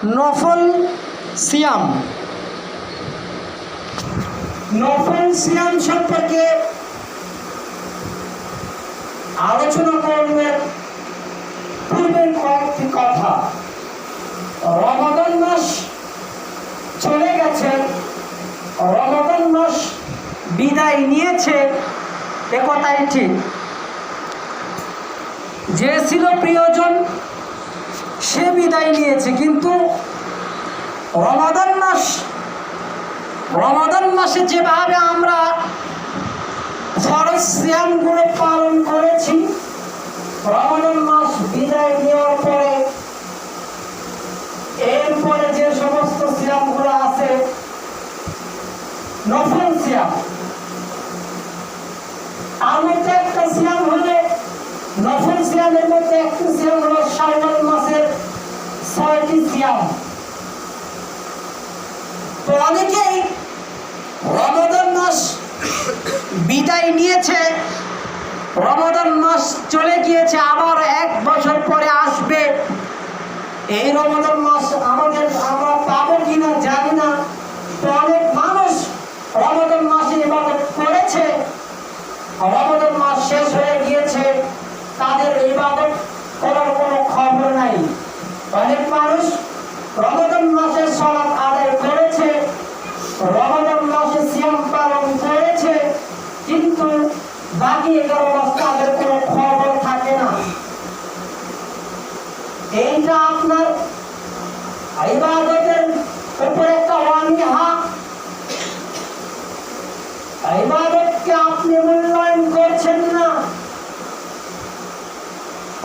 নফল সিয়াম। নফল সিয়াম সম্পর্কে আলোচনা করবেন পূর্বের কয়েকটি কথা। রমাদান মাস চলে গেছে, রমাদান মাস বিদায় নিয়েছে, একথাই ঠিক। যে ছিল প্রিয়জন সে বিদায় নিয়েছে, কিন্তু রমাদান মাসে যেভাবে আমরা ফরজ সিয়ামগুলো পালন করেছি, রমাদান মাস বিদায় নেওয়ার পরে এরপরে যে সমস্ত সিয়ামগুলো আছে নফল সিয়াম, তার মধ্যে একটা সিয়াম হলে নফল সিয়ামের মধ্যে একটি সিয়াম হলো শাওয়াল মাসের 6টি সিয়াম। তো অনেকেই রমাদান মাস বিদায় নিয়েছে, রমাদান মাস চলে গিয়েছে, আবার 1 বছর পরে আসবে, এই রমাদান মাস আমরা পাবো কিনা জানি না। তো অনেক মানুষ রমাদান মাসে ইবাদত করেছে, রমাদান মাস শেষ হয়ে গিয়েছে, তাদের ইবাদত করার কোনো খবর নাই। অনেক মানুষ রমাদান মাসে সালাত আদায় করেছে, রমাদান মাসে সিয়াম পালন করেছে, কিন্তু বাকি 11 মাস তাদের কোনো খবর থাকে না। এইটা আপনার ইবাদতের উপর একটা অনীহা। ইবাদতকে আপনি মূল্যায়ন করছেন না,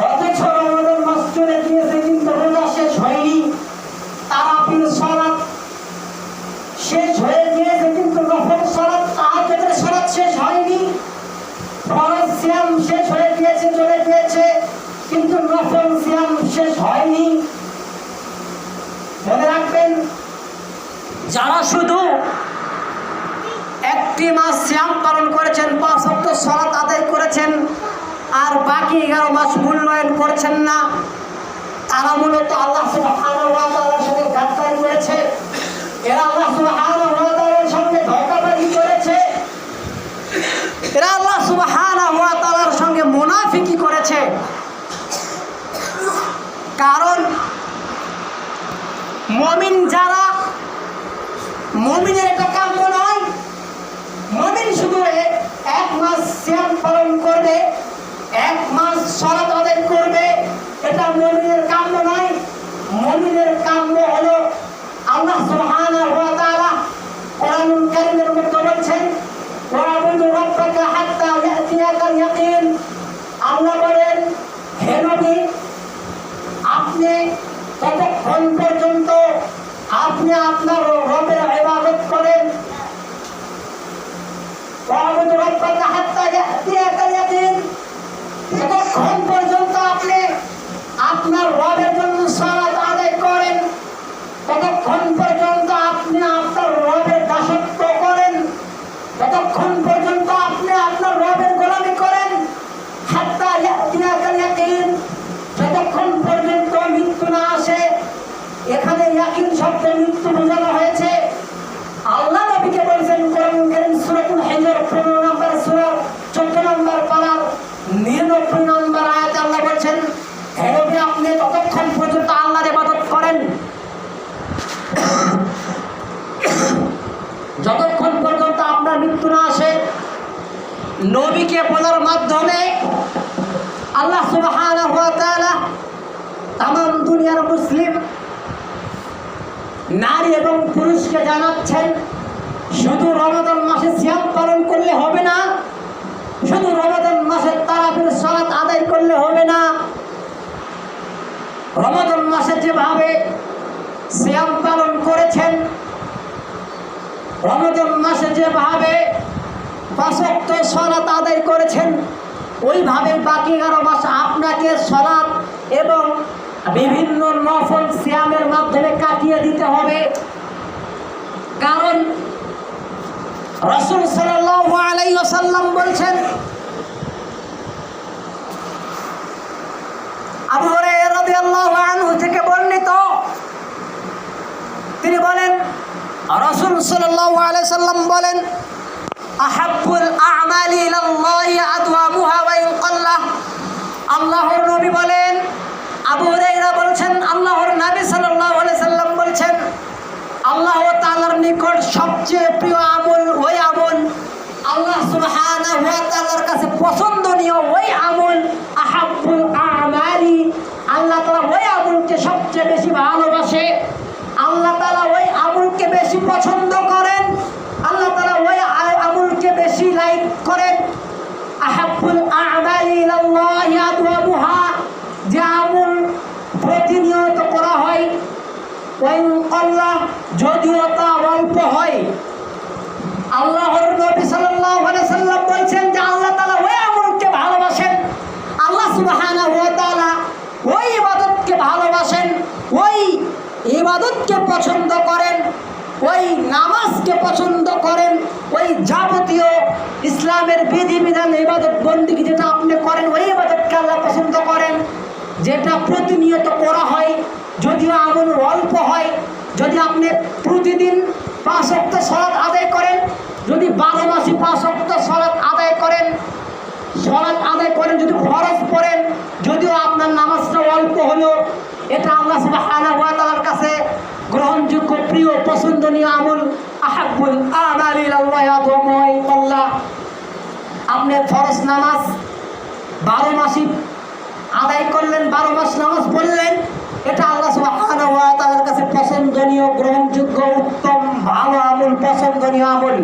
অথচ রমাদান মাস চলে গিয়েছে কিন্তু রোজা শেষ হয়নি, তারাবির সালাত শেষ হয়ে গিয়েছে কিন্তু নফল সালাত তাহাজ্জুদের সালাত শেষ হয়নি, ফরজ সিয়াম শেষ হয়ে গিয়েছে, চলে গিয়েছে, কিন্তু নফল সিয়াম শেষ হয়নি। মনে রাখবেন, যারা শুধু একটি মাস সিয়াম পালন করেছেন, 5 ওয়াক্ত সালাত আদায় করেছেন, আর বাকি 11 মাস মূল্যায়ন করছেন না, তারা মূলত আল্লাহ সুবহানাহু ওয়া তাআলার সাথে গাদ্দারি করেছে, এরা আল্লাহ সুবহানাহু ওয়া তাআলার সঙ্গে ধোঁকাবাজি করেছে, এরা আল্লাহ সুবহানাহু ওয়া তাআলার সঙ্গে মুনাফিকি করেছে। কারণ মুমিন যারা, মুমিনের এটা কাম্য নয়, মুমিন শুধু 1 মাস সিয়াম পালন করবে, 1 মাস সালাত আদায় করবে, এটা মুমিনের কাম্য নয়। মুমিনের কাম্য হলো আল্লাহ সুবহানাহু ওয়া তাআলা কোরআনুল কারীমের মধ্যে বলেছেন, ওয়া'বুদু রাব্বাকা হাত্তা ইয়াতিয়াকাল ইয়াকিন। আল্লাহ বলেন, হে নবী, আপনি ততক্ষণ পর্যন্ত আপনি আপনার রবের ইবাদত করেন, ওয়া'বুদু রাব্বাকা হাত্তা ইয়াতিয়াকাল ইয়াকিন, ততক্ষণ পর্যন্ত আপনি আপনার রবের জন্য সালাত আদায় করেন, ততক্ষণ পর্যন্ত আপনি আপনার রবের দাসত্ব করেন, ততক্ষণ পর্যন্ত আপনি আপনার রবের গোলামি করেন, হাত্তা ইয়াতিয়াকাল ইয়াকিন, যতক্ষণ পর্যন্ত মৃত্যু না আসে। এখানে ইয়াকিন শব্দে মৃত্যু বোঝানো হয়েছে। আল্লাহ নবীকে বলেছেন কোরআনুল কারীম সূরাতুল হিজর 15 নম্বর সূরা 14 নম্বর পারার 99 নম্বর আয়াতে আল্লাহ বলেছেন, হে নবী, আপনি ততক্ষণ পর্যন্ত আল্লাহর ইবাদত করেন যতক্ষণ পর্যন্ত আপনার মৃত্যু না আসে। নবীকে বলার মাধ্যমে আল্লাহ সুবহানাহু ওয়া তাআলা তামাম দুনিয়ার মুসলিম নারী এবং পুরুষকে জানাচ্ছেন, শুধু রমাদান মাসে সিয়াম পালন করলে হবে না, শুধু রমাদান মাসে তারাবির সালাত আদায় করলে হবে না। রমাদান মাসে যেভাবে সিয়াম পালন করেছেন, রমাদান মাসে যেভাবে 5 ওয়াক্ত সালাত আদায় করেছেন, ওইভাবে বাকি 11 মাস আপনাকে সালাত এবং বিভিন্ন নফল সিয়ামের মাধ্যমে কাটিয়ে দিতে হবে। কারণ রাসূল সাল্লাল্লাহু আলাইহি ওয়াসাল্লাম বলেছেন, আবু হুরায়রা রাদিয়াল্লাহু আনহু থেকে বর্ণিত, সাল্লাল্লাহু আলাইহি সাল্লাম বলেন, আহাব্বুল আমালি ইলাল্লাহি আদওয়ামুহা ওয়া ইন কাল্লাহ। আল্লাহর নবী বলেন, আবু হুরায়রা বলছেন, আল্লাহর নবী সাল্লাল্লাহু আলাইহি সাল্লাম বলছেন, আল্লাহ তাআলার নিকট সবচেয়ে প্রিয় আমল ওই আমল, আল্লাহ সুবহানাহু ওয়া তাআলার কাছে পছন্দনীয় ওই আমল, আহাব্বুল আমালি, আল্লাহ তাআলা ওই আমলকে সবচেয়ে বেশি ভালোবাসে, আল্লাহ তাআলা ওই আমলকে বেশি পছন্দ করেন, আল্লাহ তাআলা ওই আমলকে বেশি লাইক করেন। আহাব্বুল আমালি ইলাল্লাহি আদওয়ামুহা, যে আমল প্রতিনিয়ত করা হয়, ওই আল্লাহ যদিও তা অল্প হয়। আল্লাহর নবী সাল্লাল্লাহু আলাইহি সাল্লাম বলছেন যে আল্লাহ তাআলা ওই আমলকে ভালোবাসেন, আল্লাহ সুবহানাহু ওয়া তাআলা ওই ইবাদতকে ভালোবাসেন, ওই ইবাদতকে পছন্দ করেন, ওই নামাজকে পছন্দ করেন, ওই যাবতীয় ইসলামের বিধিবিধান ইবাদত বন্দেগী যেটা আপনি করেন ওই ইবাদতকে আল্লাহ পছন্দ করেন, যেটা প্রতিনিয়ত করা হয়, যদিও আমল অল্প হয়। যদি আপনি প্রতিদিন 5 ওয়াক্ত সালাত আদায় করেন, যদি 12 মাসে 5 ওয়াক্ত সালাত আদায় করেন, যদি ফরজ পড়েন, যদিও আপনার নামাজটা অল্প হলো, এটা আল্লাহ সুবহানাহু ওয়া তাআলার কাছে গ্রহণযোগ্য, প্রিয়, পছন্দনীয় আমল। আহাব্বুল আমালি ইলাল্লাহি আদওয়ামুহা। আপনি ফরজ নামাজ 12 মাসে আদায় করলেন, 12 মাস নামাজ পড়লেন, এটা আল্লাহ সুবহানাহু ওয়া তাআলার কাছে পছন্দনীয়, গ্রহণযোগ্য, উত্তম, ভালো আমল, পছন্দনীয় আমল।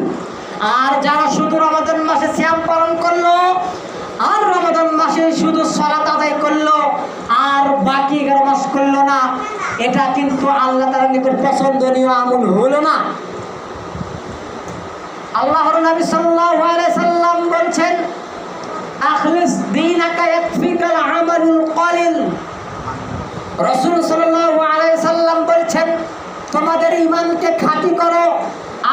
আর যারা শুধু রমাদান মাসে সিয়াম পালন করলো আর রমাদান মাসে শুধু সালাত আদায় করলো আর বাকি 11 মাস করলো না, এটা কিন্তু আল্লাহ তাআলার নিকট পছন্দনীয় আমল হলো না। আল্লাহর নবী সাল্লাল্লাহু আলাইহি সাল্লাম বলছেন, আখলিস দীনাকা ইয়াকফিকাল আমালুল কলিল। রাসূল সাল্লাল্লাহু আলাইহি সাল্লাম বলছেন, তোমাদের ঈমানকে খাঁটি করো,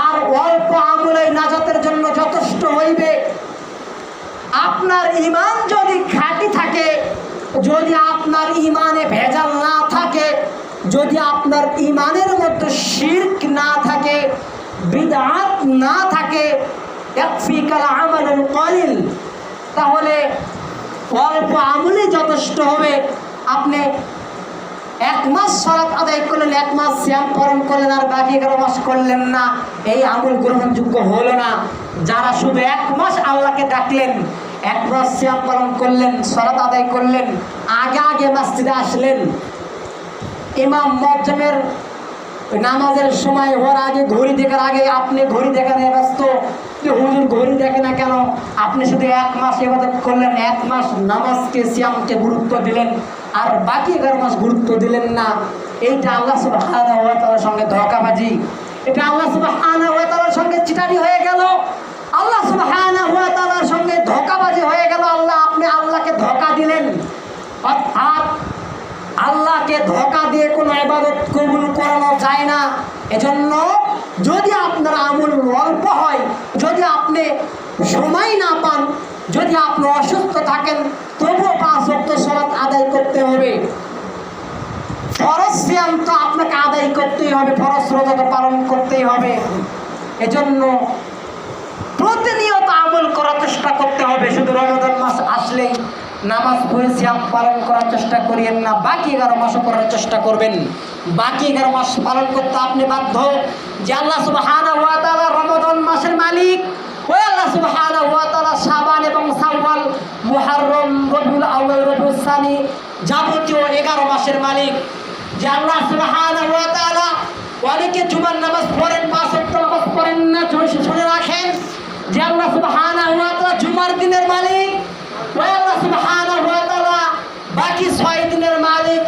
আর অল্প আমলই নাজাতের জন্য যথেষ্ট হইবে। আপনার ঈমান যদি খাঁটি থাকে, যদি আপনার ঈমানে ভেজাল না থাকে, যদি আপনার ঈমানের মধ্যে শিরক না থাকে, বিদআত না থাকে, ইয়াকফিকাল আমালুল কলিল, তাহলে অল্প আমলই যথেষ্ট হবে। আপনি 1 মাস সালাত আদায় করলেন, 1 মাস সিয়াম পালন করলেন, আর বাকি 11 মাস করলেন না, এই আমল গ্রহণযোগ্য হলো না। যারা শুধু 1 মাস আল্লাহকে ডাকলেন, 1 মাস সিয়াম পালন করলেন, সালাত আদায় করলেন, আগে আগে মসজিদে আসলেন, ইমাম মুয়াজ্জিমের নামাজের সময় হওয়ার আগে, ঘড়ি দেখার আগে আপনি ঘড়ি দেখানে ব্যস্ত, যে হুজুর ঘড়ি দেখে না কেন? আপনি শুধু 1 মাস ইবাদত করলেন, 1 মাস নামাজকে সিয়ামকে গুরুত্ব দিলেন, আর বাকি 11 মাস গুরুত্ব দিলেন না। এইটা আল্লাহ সুবহানাহু ওয়া তাআলার সঙ্গে ধোঁকাবাজি, এটা আল্লাহ সুবহানাহু ওয়া তাআলার সঙ্গে চিটারি হয়ে গেল, আল্লাহ সুবহানাহু ওয়া তাআলার সঙ্গে ধোঁকাবাজি হয়ে গেল। আপনি আল্লাহকে ধোঁকা দিলেন। অর্থাৎ আল্লাহকে ধোঁকা দিয়ে কোনো ইবাদত কবুল করানো যায় না। এজন্য যদি আপনার আমল অল্প হয়, যদি আপনি সময় না পান, যদি আপনি অসুস্থ থাকেন, তবুও 5 ওয়াক্ত সালাত আদায় করতে হবে। ফরজ সিয়াম তো আপনাকে আদায় করতেই হবে, ফরজ রোজা তো পালন করতেই হবে। এজন্য প্রতিনিয়ত আমল করার চেষ্টা করতে হবে। শুধু রমজান মাস আসলেই নামাজ পড়ে সিয়াম পালন করার চেষ্টা করিয়েন না, বাকি 11 মাসও করার চেষ্টা করবেন। বাকি 11 মাস পালন করতে আপনি বাধ্য। যে আল্লাহ সুবহানাহু ওয়া তাআলা রমজান মাসের মালিক, ওই আল্লাহ সুবহানাহু ওয়া তাআলা শাবান এবং শাওয়াল, মুহররম, রবিউল আউয়াল, রবিউল সানি, যাবতীয় 11 মাসের মালিক। যে আল্লাহ সুবহানাহু ওয়া তাআলা, অনেকে জুমার নামাজ পড়েন, 5 ওয়াক্ত নামাজ পড়েন না, শুনে রাখেন, যে আল্লাহ সুবহানাহু ওয়া তাআলা জুমার দিনের মালিক, ওই আল্লাহ সুবহানাহু ওয়া তাআলা বাকি 6 দিনের মালিক।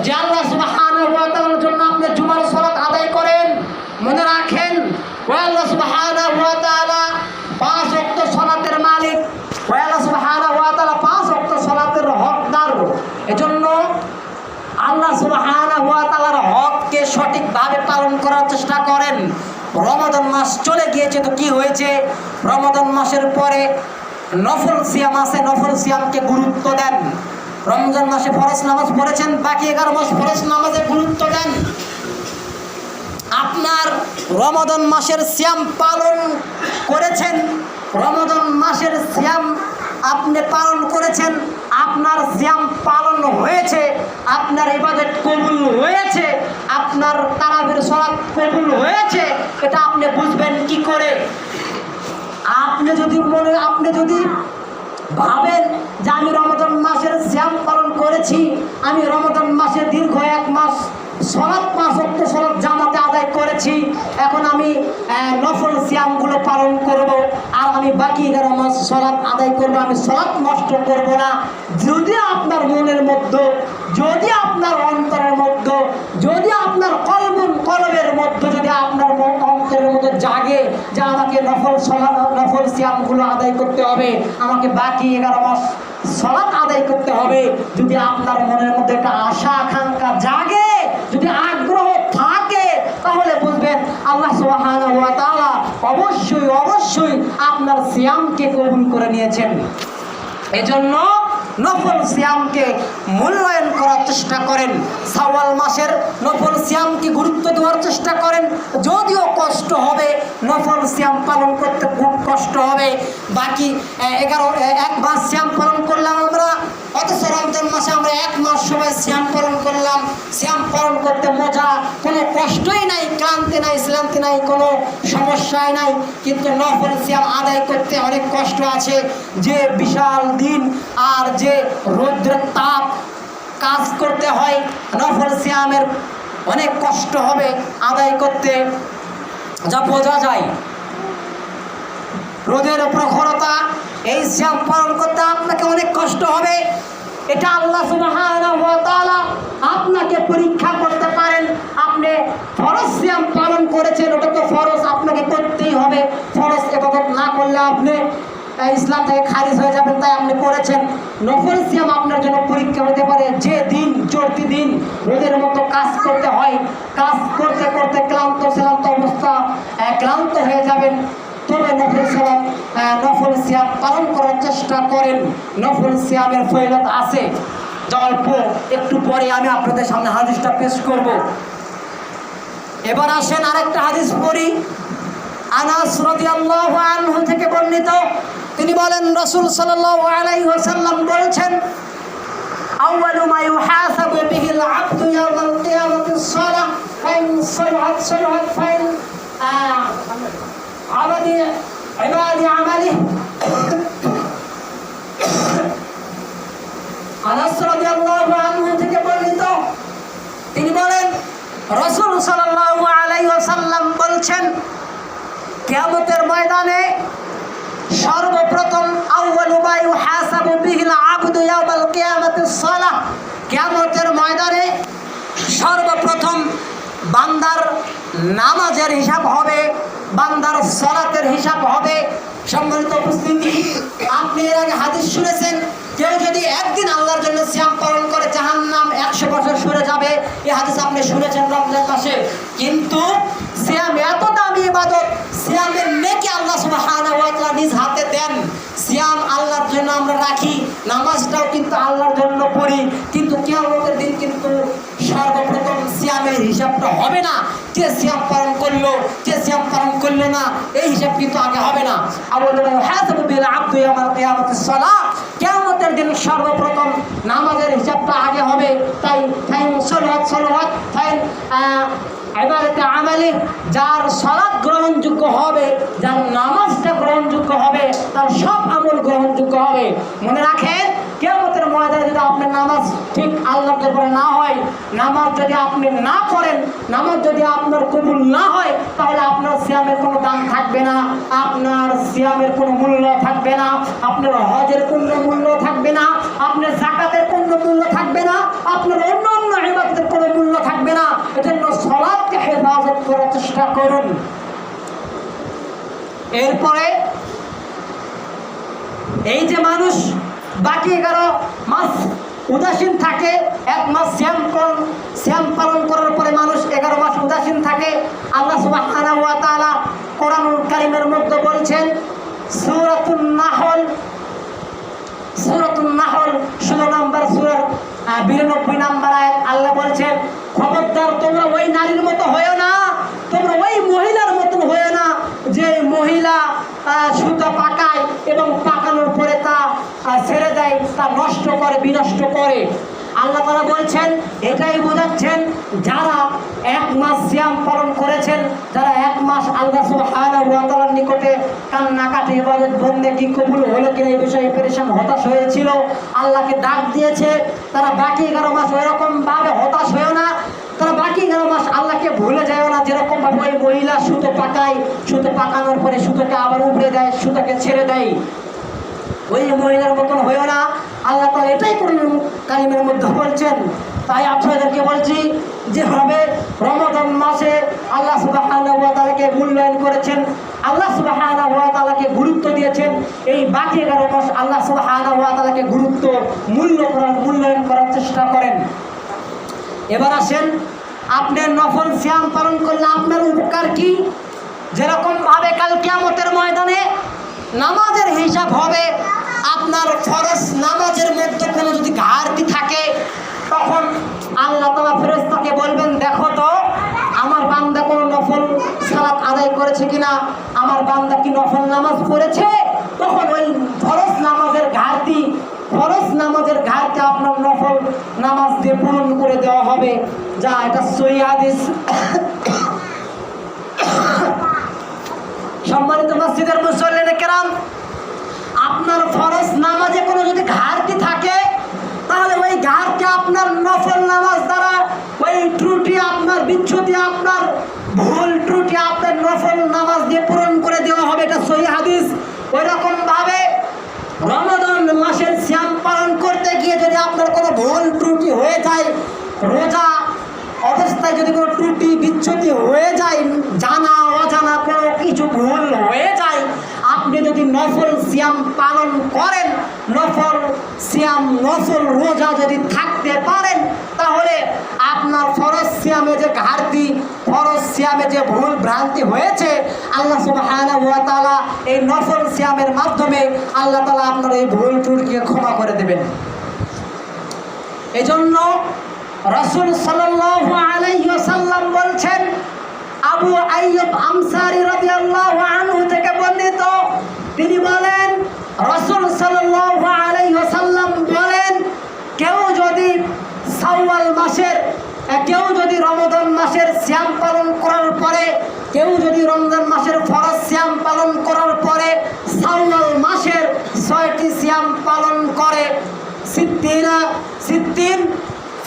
যে আল্লাহ সুবহানাহু ওয়া তাআলার জন্য আপনি জুমার সালাত আদায় করেন, মনে রাখেন, ওই আল্লাহ সুবহানাহু ওয়া তাআলা 5 ওয়াক্ত সালাতের মালিক, ওই আল্লাহ সুবহানাহু ওয়া তাআলা 5 ওয়াক্ত সালাতের হকদার। এজন্য আল্লাহ সুবহানাহু ওয়া তাআলার হককে সঠিকভাবে পালন করার চেষ্টা করেন। রমাদান মাস চলে গিয়েছে তো কি হয়েছে? রমাদান মাসের পরে নফল সিয়াম আছে, নফল সিয়ামকে গুরুত্ব দেন। রমজান মাসে ফরজ নামাজ পড়েছেন, বাকি 11 মাস ফরজ নামাজে গুরুত্ব দেন। আপনার রমাদান মাসের সিয়াম পালন করেছেন, রমাদান মাসের সিয়াম আপনি পালন করেছেন, আপনার সিয়াম পালন হয়েছে, আপনার ইবাদত কবুল হয়েছে, আপনার তারাবির সালাত কবুল হয়েছে, এটা আপনি বুঝবেন কি করে? আপনি যদি ভাবেন যে আমি রমাদান মাসের সিয়াম পালন করেছি, আমি রমাদান মাসে দীর্ঘ 1 মাস সালাত 5 ওয়াক্ত সালাত জামাতে আদায় করেছি, এখন আমি নফল সিয়ামগুলো পালন করব, আর আমি বাকি 11 মাস সালাত আদায় করব, আমি সালাত নষ্ট করব না। যদি আপনার মনের মধ্যে, যদি আপনার অন্তরের মধ্যে, যদি আপনার কলবের মধ্যে যদি আপনার অন্তরের মধ্যে জাগে যে আমাকে নফল সিয়ামগুলো আদায় করতে হবে, আমাকে বাকি 11 মাস সালাত আদায় করতে হবে, যদি আপনার মনের মধ্যে একটা আশা আকাঙ্ক্ষা জাগে, যদি আগ্রহ থাকে, তাহলে বুঝবেন আল্লাহ সুবহানাহু ওয়া তাআলা অবশ্যই আপনার সিয়ামকে কবুল করে নিয়েছেন। এজন্য নফল সিয়ামকে মূল্যায়ন করার চেষ্টা করেন, শাওয়াল মাসের নফল সিয়ামকে গুরুত্ব দেওয়ার চেষ্টা করেন। যদিও কষ্ট হবে, নফল সিয়াম পালন করতে খুব কষ্ট হবে, বাকি 1 মাস সিয়াম পালন করলাম আমরা, অথচ রমজান মাসে আমরা 1 মাস সবাই সিয়াম পালন করলাম। সিয়াম পালন করতে মজা, কোনো কষ্টই নাই, ক্লান্তি নাই, শ্রান্তি নাই, কোনো সমস্যাই নাই। কিন্তু নফল সিয়াম আদায় করতে অনেক কষ্ট আছে, যে বিশাল দিন আর যে রৌদ্রের তাপ কাজ করতে হয়, নফল সিয়ামের অনেক কষ্ট হবে আদায় করতে, যা বোঝা যায়। রোদের প্রখরতা, এই সিয়াম পালন করতে আপনাকে অনেক কষ্ট হবে। এটা আল্লাহ সুবহানাহু ওয়া তাআলা আপনাকে পরীক্ষা করতে পারেন। আপনি ফরজ সিয়াম পালন করেছেন, ওটা তো ফরজ, আপনাকে করতেই হবে। ফরজ ইবাদত না করলে আপনি ইসলাম থেকে খারিজ হয়ে যাবেন, তাই আপনি করেছেন। নফল সিয়াম আপনার জন্য পরীক্ষা হতে পারে, যে দিন চলতি দিন রোদের মতো কাজ করতে হয়, কাজ করতে করতে ক্লান্ত অবস্থা, ক্লান্ত হয়ে যাবেন, তবে নফল সিয়াম পালন করার চেষ্টা করেন। নফল সিয়ামের ফজিলত আছে, যা অল্প একটু পরে আমি আপনাদের সামনে হাদিসটা পেশ করব। এবার আসেন আরেকটা হাদিস পড়ি। আনাস রাদিয়াল্লাহু আনহু থেকে বর্ণিত, তিনি বলেন রাসূল সাল্লাল্লাহু আলাইহি ওয়াসাল্লাম বলেছেন, আউয়ালু মা ইউহাসাবু বিহিল আবদু ইয়াওমাল কিয়ামাতি সালাহ, ফাইন সালাত ফাইন ইবাদি আমালি। আনাস রাদিয়াল্লাহু আনহু থেকে বর্ণিত, তিনি বলেন রাসূল সাল্লাল্লাহু আলাইহি ওয়াসাল্লাম বলছেন, কিয়ামতের ময়দানে সর্বপ্রথম আউয়ালু মা ইউহাসাবু বিহিল আবদু ইয়াওমাল কিয়ামাতিস সালাহ, কিয়ামতের ময়দানে সর্বপ্রথম বান্দার নামাজের হিসাব হবে, বান্দার সালাতের হিসাব হবে। সম্মানিত উপস্থিতি, আপনি এর আগে হাদিস শুনেছেন, কেউ যদি একদিন আল্লাহর জন্য সিয়াম পালন করে জাহান্নাম 100 বছর সরে যাবে, এই হাদিস আপনি শুনেছেন রমজান মাসে। কিন্তু সিয়াম এত দামি ইবাদত, সিয়ামের নেকি আল্লাহ সুবহানাহু ওয়া তাআলা নিজ হাতে দেন। সিয়াম আল্লাহর জন্য আমরা রাখি, নামাজটাও কিন্তু আল্লাহর জন্য পড়ি, কিন্তু কিয়ামতের দিন কিন্তু সর্বপ্রথম সিয়ামের হিসাবটা হবে না। কে সিয়াম পালন করলো, কে সিয়াম পালন করলো না, এই হিসাব কিন্তু আগে হবে না। কিয়ামতের দিন সর্বপ্রথম নামাজের হিসাবটা আগে হবে। তাই ইবাদতে আমালি, যার সালাত গ্রহণযোগ্য হবে, যার নামাজটা গ্রহণযোগ্য হবে, তার সব আমল গ্রহণযোগ্য হবে। মনে রাখেন, কিয়ামতের ময়দানে যদি আপনার নামাজ ঠিক আল্লাহর দরবারে না হয়, নামাজ যদি আপনি না করেন, নামাজ যদি আপনার কবুল না হয়, তাহলে আপনার সিয়ামের কোনো দাম থাকবে না, আপনার সিয়ামের কোনো মূল্য থাকবে না, আপনার হজের কোনো মূল্য থাকবে না, আপনার যাকাতের কোনো মূল্য থাকবে না, আপনার অন্য ইবাদতের কোনো মূল্য থাকবে না। এজন্য সালাতকে হেফাজত করার চেষ্টা করুন। এরপরে এই যে মানুষ বাকি 11 মাস উদাসীন থাকে, 1 মাস সিয়াম পালন করার পরে মানুষ 11 মাস উদাসীন থাকে। আল্লাহ সুবহানাহু ওয়া তাআলা কোরআনুল কারীমের মধ্যে বলছেন, সূরাতুন নাহল 16 নম্বর সূরার 92 নম্বর আয়াত, আল্লাহ বলছেন, খবরদার তোমরা ওই নারীর মতো হয়ো না, তোমরা ওই মহিলা নষ্ট করে, বিনষ্ট করে। আল্লাহ তাআলা বলছেন, এটাই বোঝাচ্ছেন যারা 1 মাস সিয়াম পালন করেছেন, যারা 1 মাস আল্লাহ সুবহানাহু ওয়া তাআলার নিকটে কান্নাকাটি ইবাদত বন্দেগী কবুল হলো কিনা এই বিষয়ে পেরেশান হতাশ হয়েছিল, আল্লাহকে ডাক দিয়েছে, তারা বাকি 11 মাস ওইরকম ভাবে হতাশ হয়েও না, তারা বাকি 11 মাস আল্লাহকে ভুলে যায় না। যেরকম ভাবে ওই মহিলা সুতো পাকায়, সুতো পাকানোর পরে সুতোকে আবার উপড়ে দেয়, সুতোকে ছেড়ে দেয়, ওই মহিলার মতন হয়েও না। আল্লাহ তাআলা এটাই কোরআন কারীমের মধ্যে বলছেন। তাই আপনাদেরকে বলছি যেভাবে রমাদান মাসে আল্লাহ সুবহানাহু ওয়া তাআলাকে মূল্যায়ন করেছেন, আল্লাহ সুবহানাহু ওয়া তাআলাকে গুরুত্ব দিয়েছেন, এই বাকি 11 মাস আল্লাহ সুবহানাহু ওয়া তাআলাকে গুরুত্ব মূল্যায়ন করার চেষ্টা করেন। এবার আসেন, আপনি নফল সিয়াম পালন করলে আপনার উপকার কি? যেরকম ভাবে কাল কিয়ামতের ময়দানে নামাজের হিসাব হবে, আপনার ফরজ নামাজের মধ্যে কোনো যদি ঘাটতি থাকে, তখন আল্লাহ তাআলা ফেরেশতাকে বলবেন, দেখো তো আমার বান্দা কোনো নফল সালাত আদায় করেছে কিনা, আমার বান্দা কি নফল নামাজ পড়েছে। তখন ওই ফরজ নামাজের ঘাটতি আপনার নফল নামাজ দিয়ে পূরণ করে দেওয়া হবে। যা এটা সহিহ হাদিস। সম্মানিত মসজিদের মুসল্লিনে কেরাম, আপনার ফরজ নামাজে কোনো যদি ঘাটতি থাকে, তাহলে ওই ঘাটতি আপনার নফল নামাজ দ্বারা, ওই ত্রুটি আপনার বিচ্যুতি, আপনার ভুল ত্রুটি আপনার নফল নামাজ দিয়ে পূরণ করে দেওয়া হবে। এটা সহিহ হাদিস। ওই রকম ভাবে রমাদান মাসের সিয়াম পালন করতে গিয়ে যদি আপনার কোনো ভুল ত্রুটি হয়ে যায়, রোজা অবস্থায় যদি কোনো ত্রুটি বিচ্যুতি হয়ে যায়, জানা অজানা কোনো কিছু ভুল হয়ে যায়, আপনি যদি নফল সিয়াম পালন করেন, নফল সিয়াম নফল রোজা যদি থাকতে পারেন, তাহলে আপনার ফরজ সিয়ামে যে ঘাটতি, ফরজ সিয়ামে যে ভুল ভ্রান্তি হয়েছে, আল্লাহ সুবহানাহু ওয়া তাআলা এই নফল সিয়ামের মাধ্যমে আল্লাহ তাআলা আপনার এই ভুল ত্রুটিকে ক্ষমা করে দেবেন। এজন্য রাসূল সাল্লাল্লাহু আলাইহি ওয়াসাল্লাম বলছেন, আবু আইয়ুব আনসারী রাদিয়াল্লাহু আনহু থেকে বর্ণিত, তিনি বলেন, রাসূল সাল্লাল্লাহু আলাইহি ওয়াসাল্লাম বলেন, কেউ যদি রমাদান মাসের সিয়াম পালন করার পরে, কেউ যদি রমজান মাসের ফরজ সিয়াম পালন করার পরে শাওয়াল মাসের 6টি সিয়াম পালন করে,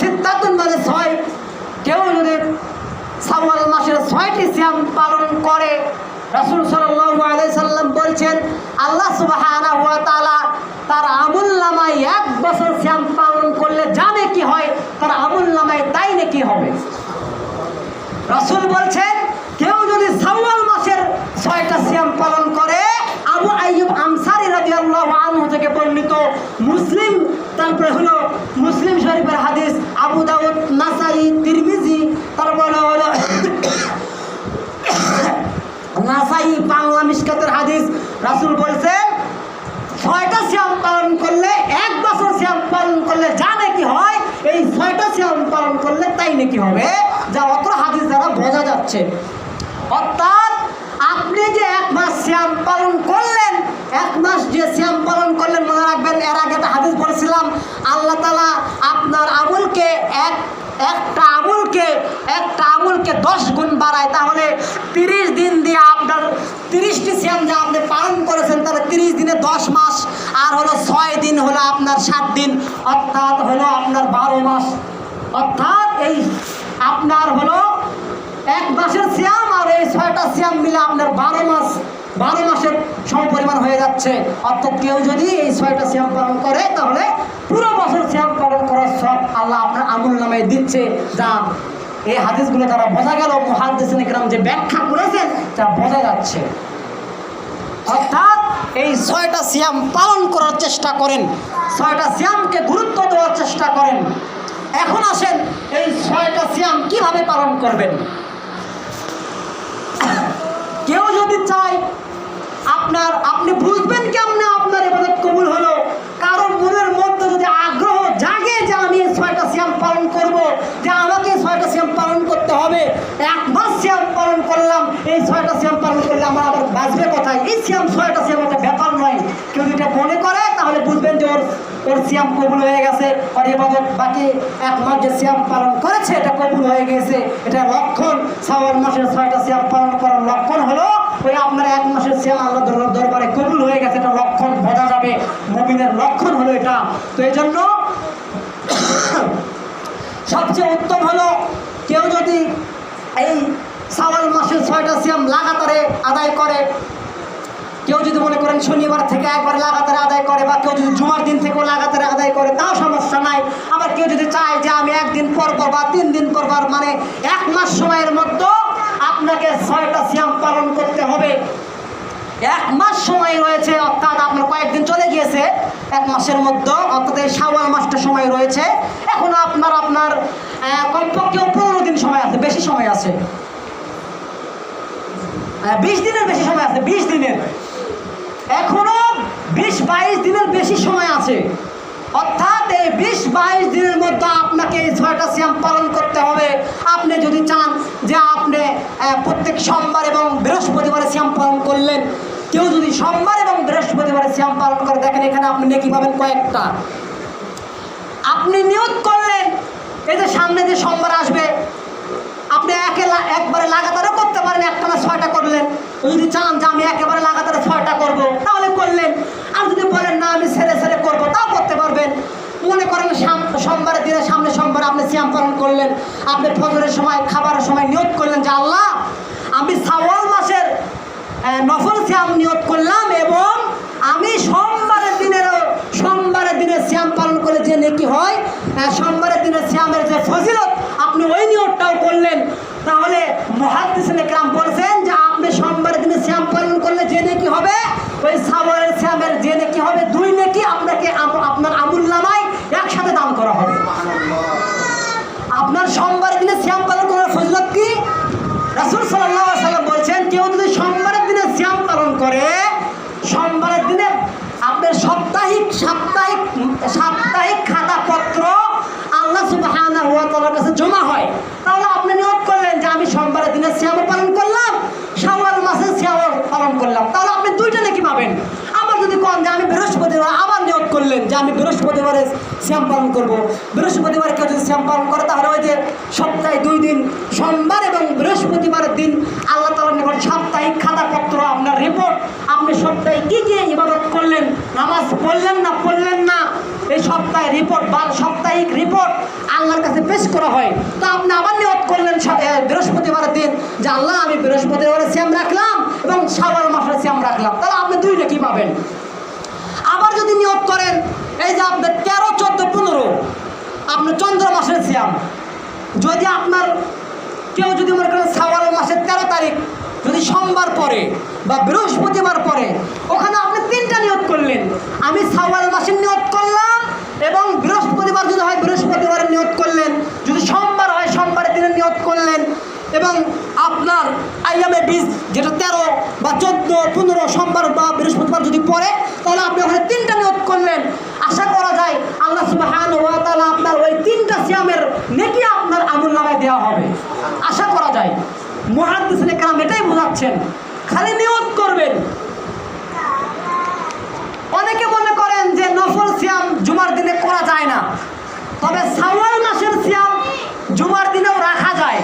সিত্তাতুন মানে 6, কেউ যদি শাওয়াল মাসের 6টি সিয়াম পালন করে, রাসূল সাল্লাল্লাহু আলাইহি সাল্লাম বলছেন, আল্লাহ সুবহানাহু ওয়া তাআলা তার আমুলনামায় 1 বছর সিয়াম পালন করলে জানে কি হয়, তার আমুলনামায় তাই নাকি হবে। রাসূল বলছেন, কেউ যদি শাওয়াল মাসের 6টা সিয়াম পালন করে, আবু আইয়ুব আনসারী রাদিয়াল্লাহু আনহু থেকে বর্ণিত, মুসলিম, তারপরে হলো মুসলিম শরীফের হাদিস, আবু দাউদ, নাসাই, তিরমিজি, তারপরে হলো নাসাই বাংলা মিশকাতের হাদিস। রাসূল বলছেন, 6টা সিয়াম পালন করলে, 1 বছর সিয়াম পালন করলে যা নাকি হয়, এই 6টা সিয়াম পালন করলে তাই নাকি হবে, যা অত্র হাদিস দ্বারা বোঝা যাচ্ছে। অর্থাৎ আপনি যে 1 মাস সিয়াম পালন করলেন, 1 মাস যে সিয়াম পালন করলেন, মনে রাখবেন, এর আগে একটা হাদিস বলেছিলাম, আল্লাহ তাআলা আপনার আমলকে একটা আমলকে 10 গুণ বাড়ায়। তাহলে 30 দিন দিয়ে আপনার 30টি সিয়াম যা আপনি পালন করেছেন, তাহলে 30 দিনে 10 মাস, আর হলো 6 দিন হলো আপনার 7 দিন, অর্থাৎ হলো আপনার 12 মাস। অর্থাৎ এই আপনার হলো 1 মাসের সিয়াম আর এই 6টা সিয়াম মিলে আপনার 12 মাসের সমপরিমাণ হয়ে যাচ্ছে। অর্থাৎ কেউ যদি এই 6টা সিয়াম পালন করে, তাহলে পুরো বছর সিয়াম পালন করার সব আল্লাহ আপনার আমুলনামায় দিচ্ছে। যা এই হাদিসগুলো দ্বারা বোঝা গেল, মুহাদ্দিসিনে কেরাম যে ব্যাখ্যা করেছেন তা বোঝা যাচ্ছে। অর্থাৎ এই 6টা সিয়াম পালন করার চেষ্টা করেন, 6টা সিয়ামকে গুরুত্ব দেওয়ার চেষ্টা করেন। এখন আসেন, এই 6টা সিয়াম কিভাবে পালন করবেন। কেউ যদি চায়, আপনি বুঝবেন কেমনে আপনার ইবাদত কবুল হলো। কারণ মনের মধ্যে যদি আগ্রহ জাগে যে আমি এই 6টা সিয়াম পালন করব, যে আমাকে 6টা সিয়াম পালন করতে হবে, 1 মাস সিয়াম পালন করলাম, এই 6টা সিয়াম পালন করলে আমার আবার বাঁচবে কোথায়, এই 6টা সিয়াম একটা ব্যাপার নয়। কেউ যদি এটা মনে করে, তাহলে বুঝবেন যে ওর ওর সিয়াম কবুল হয়ে গেছে, আর ইবাদত বাকি 1 মাস যে সিয়াম পালন করেছে এটা কবুল হয়ে গেছে। এটা লক্ষণ। শাওয়াল মাসের 6টা সিয়াম পালন করার লক্ষণ হলো ওই আপনার 1 মাসের সিয়াম আল্লাহ দরবারে কবুল হয়ে গেছে, এটা লক্ষণ বোঝা যাবে। মুমিনের লক্ষণ হলো এটা। তো এই জন্য সবচেয়ে উত্তম হলো কেউ যদি এই শাওয়াল মাসের 6টা সিয়াম লাগাতারে আদায় করে, কেউ যদি মনে করেন শনিবার থেকে একবার লাগাতারে আদায় করে, বা কেউ যদি জুমার দিন থেকেও লাগাতারে আদায় করে, তাও সমস্যা নাই। আবার কেউ যদি চায় যে আমি 1 দিন পর পর বা 3 দিন পর পর, মানে 1 মাস সময়ের মধ্যে আপনাকে 6টা সিয়াম পালন করতে হবে। 1 মাস সময় রয়েছে, অর্থাৎ আপনার কয়েকদিন চলে গিয়েছে 1 মাসের মধ্যে, অর্থাৎ এই শাওয়াল মাসটা সময় রয়েছে। এখন আপনার কমপক্ষেও 15 দিন সময় আছে, বেশি সময় আছে, 20 দিনের বেশি সময় আছে, 20 দিনের, এখনো 20-22 দিনের বেশি সময় আছে। অর্থাৎ এই 20-22 দিনের মধ্যে আপনাকে এই 6টা সিয়াম পালন করতে হবে। আপনি যদি চান যে আপনি প্রত্যেক সোমবার এবং বৃহস্পতিবারে সিয়াম পালন করলেন, কেউ যদি সোমবার এবং বৃহস্পতিবারে সিয়াম পালন করে, দেখেন এখানে আপনি নেকি পাবেন কয়েকটা। আপনি নিয়ত করলেন এই যে সামনে যে সোমবার আসবে, আপনি একবারে লাগাতারও করতে পারেন, একটানা 6টা করলেন। যদি চান যে আমি একেবারে লাগাতারে 6টা করবো, তাহলে করলেন। আর যদি বলেন না আমি ছেড়ে ছেড়ে করবো, তাও করতে পারবেন। মনে করেন সোমবারের দিনে সামনে সোমবার আপনি সিয়াম পালন করলেন, আপনি ফজরের সময় খাবারের সময় নিয়ত করলেন যে আল্লাহ আমি শাওয়াল মাসের নফল সিয়াম নিয়ত করলাম, এবং আমি সোমবারের দিনে সিয়াম পালন করে যে নেকি হয়, সোমবারের দিনে সিয়ামের যে ফজিলত, আপনি ওই নিয়তটাও করলেন। তাহলে মুহাদ্দিসিনে কেরাম বলছেন যে আপনি সোমবারের দিনে সিয়াম পালন করলে যে নেকি হবে, ওই শাওয়ালের সিয়ামের যে নেকি হবে, 2 নেকি আপনাকে আপনার আমুলনামায় একসাথে দান করা হবে। আপনার সোমবারের দিনে সিয়াম পালন করার ফজিলত কি? রাসূল সাল্লাল্লাহু আলাইহি ওয়াসাল্লাম বলছেন, কেউ যদি সোমবারের দিনে সিয়াম পালন করে, সোমবারের দিনে আপনার সাপ্তাহিক খাতাপত্র আল্লাহ সুবহানাহু ওয়া তাআলার কাছে জমা হয়। তাহলে আপনি নিয়ত করলেন যে আমি সোমবারের দিনে সিয়াম পালন করলাম, শাওয়াল মাসে সিয়াম পালন করলাম, তাহলে আপনি 2টা নেকি পাবেন। আবার যদি কোন যে আমি বৃহস্পতিবার আবার নিয়ত করলেন যে আমি বৃহস্পতিবারে সিয়াম পালন করব, বৃহস্পতিবার কেউ যদি সিয়াম পালন করে, তাহলে ওই যে সপ্তাহে 2 দিন সোমবার এবং বৃহস্পতিবারের দিন আল্লাহ তাআলার নিকট সাপ্তাহিক খাতাপত্র, আপনার রিপোর্ট, আপনি সপ্তাহে কি কি ইবাদত করলেন, নামাজ পড়লেন না পড়লেন না, এই সপ্তাহের রিপোর্ট বা সাপ্তাহিক রিপোর্ট আল্লাহর কাছে পেশ করা হয়। তো আপনি আবার নিয়ত করলেন বৃহস্পতিবারের দিন যে আল্লাহ আমি বৃহস্পতিবারে সিয়াম রাখলাম এবং শাওয়াল মাসের সিয়াম রাখলাম, তাহলে আপনি 2 নেকি পাবেন। আবার যদি নিয়ত করেন এই যে আপনার 13, 14, 15 আপনার চন্দ্র মাসের সিয়াম, যদি আপনার কেউ যদি মনে করেন শাওয়াল মাসের 13 তারিখ যদি সোমবার পরে বা বৃহস্পতিবার পরে, ওখানে আপনি 3টা নিয়ত করলেন। আমি শাওয়াল মাসের নিয়ত করলাম, এবং বৃহস্পতিবার যদি হয় বৃহস্পতিবারের নিয়ত করলেন, যদি সোমবার হয় সোমবারের দিনে নিয়ত করলেন, এবং আপনার আইয়ামে বীজ যেটা 13 বা 14, 15 সোমবার বা বৃহস্পতিবার যদি পড়ে, তাহলে আপনি ওখানে 3টা নিয়ত করলেন। আশা করা যায় আল্লাহ সুবহানাহু ওয়া তাআলা আপনার ওই 3টা সিয়ামের নেকি আপনার আমুলনামায় দেওয়া হবে, আশা করা যায়। মুহাদ্দিসিনে কেরাম এটাই বোঝাচ্ছেন, খালি নিয়ত করবেন। অনেকে মনে করেন যে নফল সিয়াম জুমার দিনে করা যায় না, তবে শাওয়াল মাসের সিয়াম জুমার দিনেও রাখা যায়।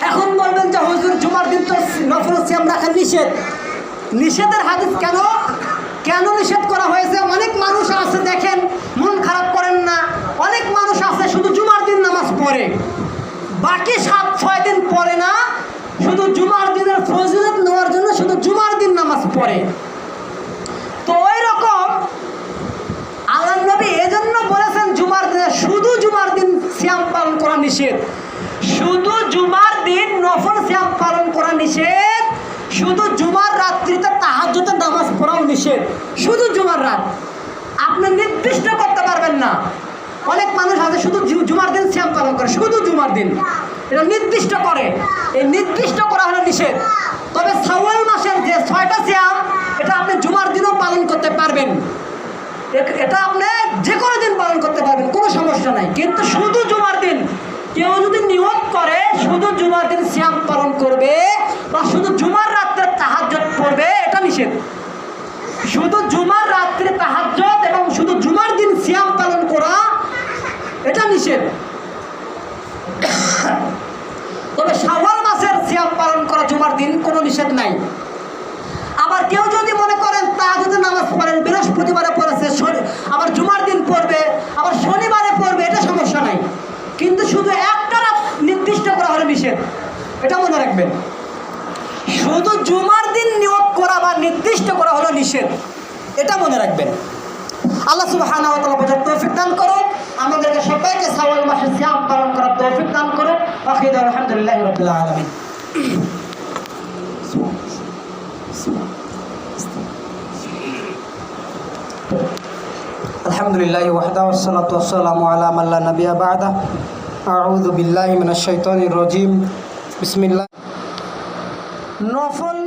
এখন বলবেন যে হুজুর জুমার দিন তো নফল সিয়াম রাখা নিষেধ। নিষেধের হাদিস কেন নিষেধ করা হয়েছে? অনেক মানুষ আছে, দেখেন মন খারাপ করেন না, অনেক মানুষ আছে শুধু জুমার দিন নামাজ পড়ে, বাকি 7-6 দিন পড়ে না, শুধু জুমার দিনের ফজিলত নেওয়ার জন্য শুধু জুমার দিন নামাজ পড়ে। তো ওই রকম আল্লাহ নবী এজন্য বলেছেন জুমার দিনে, শুধু জুমার দিন সিয়াম পালন করা নিষেধ, শুধু জুমার দিন নফল সিয়াম পালন করা নিষেধ, শুধু জুমার রাত্রিতে তাহাজ্জুদের নামাজ পড়াও নিষেধ, শুধু জুমার রাত। আপনি নির্দিষ্ট করতে পারবেন না। অনেক মানুষ আছে শুধু জুমার দিন সিয়াম পালন করে, শুধু জুমার দিন, এটা নির্দিষ্ট করে, এই নির্দিষ্ট করা হলো নিষেধ। তবে শাওয়াল মাসের যে 6টা সিয়াম, এটা আপনি জুমার দিনও পালন করতে পারবেন, এটা আপনি যে কোনো দিন পালন করতে পারবেন, কোনো সমস্যা নাই। কিন্তু শুধু জুমার দিন কেউ যদি নিয়ত করে শুধু জুমার দিন সিয়াম পালন করবে বা শুধু জুমার রাত্রে তাহাজ্জুদ পড়বে, এটা নিষেধ। শুধু জুমার রাত্রে তাহাজ্জুদ এবং শুধু তবে শাওয়াল মাসের সিয়াম পালন করা জুমার দিন কোনো নিষেধ নাই। আবার কেউ যদি মনে করেন তাহাজ্জুদের নামাজ পড়েন, বৃহস্পতিবারে পড়েছে, আবার জুমার দিন পড়বে, আবার শনিবারে পড়বে, এটা সমস্যা নাই। কিন্তু শুধু একটা রাত নির্দিষ্ট করা হলো নিষেধ, এটা মনে রাখবেন। শুধু জুমার দিন নিয়োগ করা বা নির্দিষ্ট করা হলো নিষেধ, এটা মনে রাখবেন। আল্লাহ সুবহানাহু ওয়া তাআলা বোঝার তৌফিক দান করুন, আমাদেরকে সবাইকে শাওয়াল মাসের সিয়াম পালন করার তৌফিক দান করুন। আখির আলহামদুলিল্লাহি রাব্বিল আলামিন। আলহামদুলিল্লাহি ওয়াহদাহু ওয়াসসালাতু ওয়াসসালামু আলা মান লা নাবিয়্যা বা'দা। আউযু বিল্লাহি মিনাশ শাইতানির রাজীম। বিসমিল্লাহ। নফল